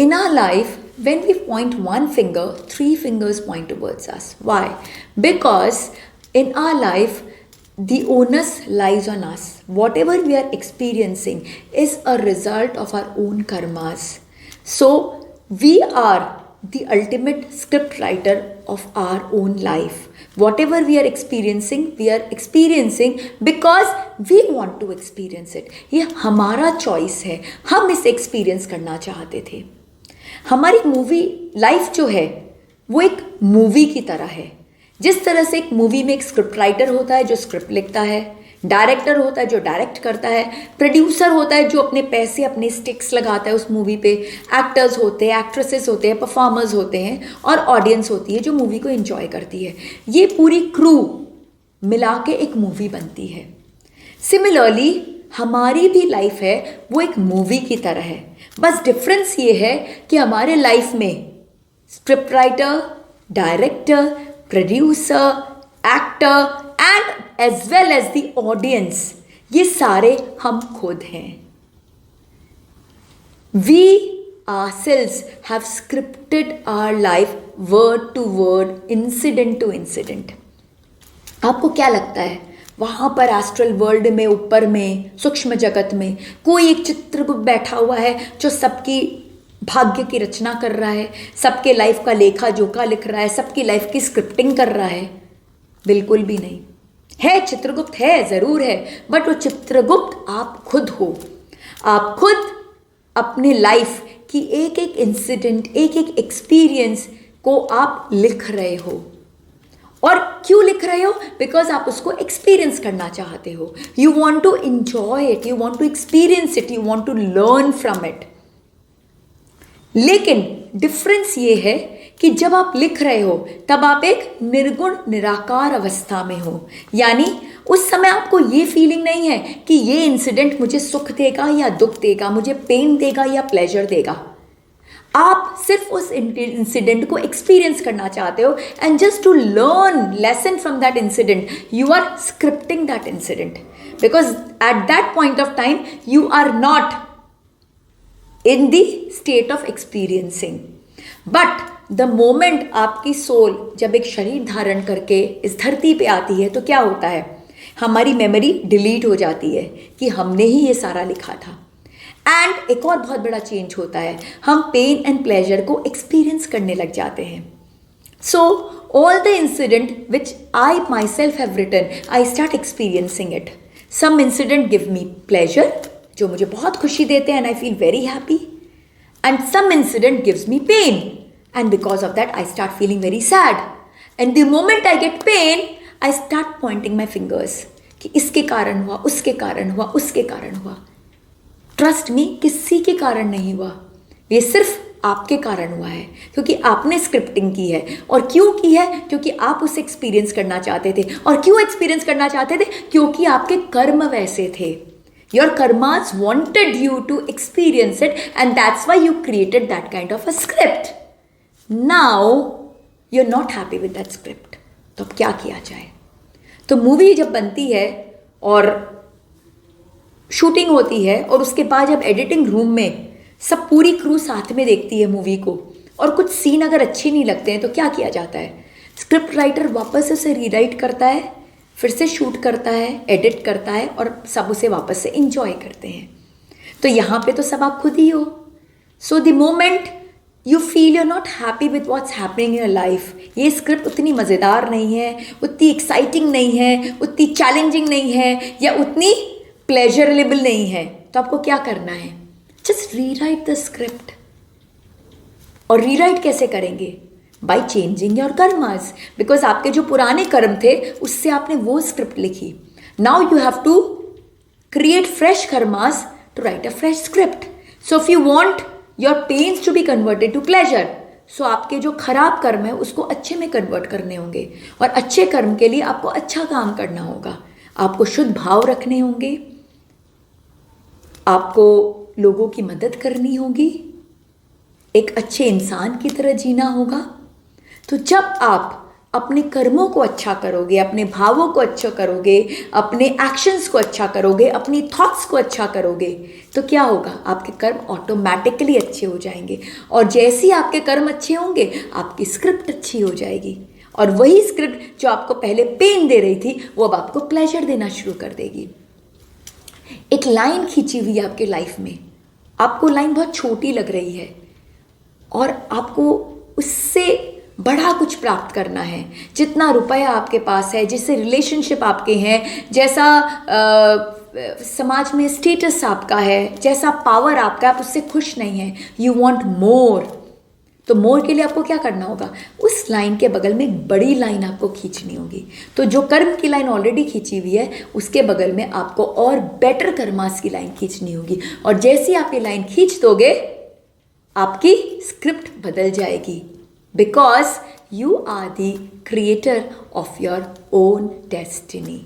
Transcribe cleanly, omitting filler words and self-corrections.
In our life, when we point one finger, three fingers point towards us. Why? Because in our life, the onus lies on us. Whatever we are experiencing is a result of our own karmas. So we are the ultimate script writer of our own life. Whatever we are experiencing because we want to experience it. ये हमारा choice है, हम इसे experience करना चाहते थे. हमारी movie life जो है वो एक मूवी की तरह है. जिस तरह से एक मूवी में एक स्क्रिप्ट राइटर होता है जो स्क्रिप्ट लिखता है, डायरेक्टर होता है जो डायरेक्ट करता है, प्रोड्यूसर होता है जो अपने पैसे अपने स्टिक्स लगाता है उस मूवी पे, एक्टर्स होते हैं, एक्ट्रेसेस होते हैं, परफॉर्मर्स होते हैं और ऑडियंस होती है जो मूवी को एंजॉय करती है. ये पूरी क्रू मिला के एक मूवी बनती है. सिमिलरली हमारी भी लाइफ है वो एक मूवी की तरह है. बस डिफरेंस ये है कि हमारे लाइफ में script writer, director, producer, actor and as well as the audience, ये सारे हम खुद हैं. We ourselves have scripted our life word to word, incident to incident. आपको क्या लगता है वहाँ पर एस्ट्रल वर्ल्ड में, ऊपर में, सूक्ष्म जगत में कोई एक चित्रगुप्त बैठा हुआ है जो सबकी भाग्य की रचना कर रहा है, सबके लाइफ का लेखा जोखा लिख रहा है, सबकी लाइफ की स्क्रिप्टिंग कर रहा है? बिल्कुल भी नहीं है. चित्रगुप्त है, ज़रूर है, बट वो चित्रगुप्त आप खुद हो. आप खुद अपने लाइफ की एक एक इंसिडेंट, एक एक एक्सपीरियंस को आप लिख रहे हो. और क्यों लिख रहे हो? बिकॉज आप उसको एक्सपीरियंस करना चाहते हो. You want to enjoy it, you want to experience it, you want to learn from it. लेकिन डिफरेंस ये है कि जब आप लिख रहे हो तब आप एक निर्गुण निराकार अवस्था में हो. यानी उस समय आपको ये फीलिंग नहीं है कि ये इंसिडेंट मुझे सुख देगा या दुख देगा, मुझे पेन देगा या प्लेजर देगा. आप सिर्फ उस इंसिडेंट को एक्सपीरियंस करना चाहते हो. And just to learn lesson from that incident you are scripting that incident, because at that point of time you are not in the state of experiencing. But the moment आपकी soul जब एक शरीर धारण करके इस धरती पे आती है तो क्या होता है? हमारी मेमोरी डिलीट हो जाती है कि हमने ही ये सारा लिखा था. एंड एक और बहुत बड़ा चेंज होता है, हम पेन एंड प्लेजर को एक्सपीरियंस करने लग जाते हैं. So all the incident which I myself have written, I start experiencing it. Some incident give me pleasure, जो मुझे बहुत खुशी देते हैं and I feel very happy. And some incident gives me pain and because of that I start feeling very sad. And the moment I get pain I start pointing my fingers कि इसके कारण हुआ, उसके कारण हुआ, उसके कारण हुआ. ट्रस्ट मी, किसी के कारण नहीं हुआ, ये सिर्फ आपके कारण हुआ है क्योंकि आपने स्क्रिप्टिंग की है. और क्यों की है? क्योंकि आप उसे एक्सपीरियंस करना चाहते थे. और क्यों एक्सपीरियंस करना चाहते थे? क्योंकि आपके कर्म वैसे थे. Your karmas wanted you to experience it and that's why you created that kind of a script. Now you're not happy with that script. तो अब क्या किया जाए? तो मूवी जब बनती है और शूटिंग होती है और उसके बाद जब एडिटिंग रूम में सब पूरी क्रू साथ में देखती है मूवी को और कुछ सीन अगर अच्छे नहीं लगते हैं तो क्या किया जाता है? स्क्रिप्ट राइटर वापस उसे रीराइट करता है, फिर से शूट करता है, एडिट करता है और सब उसे वापस से इंजॉय करते हैं. तो यहाँ पे तो सब आप खुद ही हो. So the moment you feel you are not happy with what's happening in your life, ये स्क्रिप्ट उतनी मज़ेदार नहीं है, उतनी एक्साइटिंग नहीं है, उतनी चैलेंजिंग नहीं है या उतनी प्लेजरेबल नहीं है, तो आपको क्या करना है? Just rewrite the script. और रीराइट कैसे करेंगे? By changing your karmas. Because आपके जो पुराने कर्म थे उससे आपने वो स्क्रिप्ट लिखी. Now you have to create fresh karmas to write a fresh script. So if you want your pains to be converted to pleasure, so आपके जो खराब कर्म है उसको अच्छे में कन्वर्ट करने होंगे. और अच्छे कर्म के लिए आपको अच्छा काम करना होगा, आपको शुद्ध भाव रखने होंगे, आपको लोगों की मदद करनी होगी, एक अच्छे इंसान की तरह जीना होगा. तो जब आप अपने कर्मों को अच्छा करोगे, अपने भावों को अच्छा करोगे, अपने एक्शंस को अच्छा करोगे, अपनी थॉट्स को अच्छा करोगे, तो क्या होगा, आपके कर्म ऑटोमेटिकली अच्छे हो जाएंगे। और जैसे ही आपके कर्म अच्छे होंगे, आपकी स्क्रिप्ट अच्छी हो जाएगी, और वही स्क्रिप्ट जो आपको पहले पेन दे रही थी, वो अब आपको प्लेजर देना शुरू कर देगी। एक लाइन खींची हुई है आपके लाइफ में, आपको लाइन बहुत छोटी लग रही है और आपको उससे बड़ा कुछ प्राप्त करना है। जितना रुपया आपके पास है, जिससे रिलेशनशिप आपके हैं, जैसा समाज में स्टेटस आपका है, जैसा पावर आपका, आप उससे खुश नहीं है, यू वांट मोर। तो मोर के लिए आपको क्या करना होगा, उस लाइन के बगल में एक बड़ी लाइन आपको खींचनी होगी। तो जो कर्म की लाइन ऑलरेडी खींची हुई है, उसके बगल में आपको और बेटर कर्मास की लाइन खींचनी होगी। और जैसे आप ये लाइन खींच दोगे, आपकी स्क्रिप्ट बदल जाएगी, because you are the creator of your own destiny.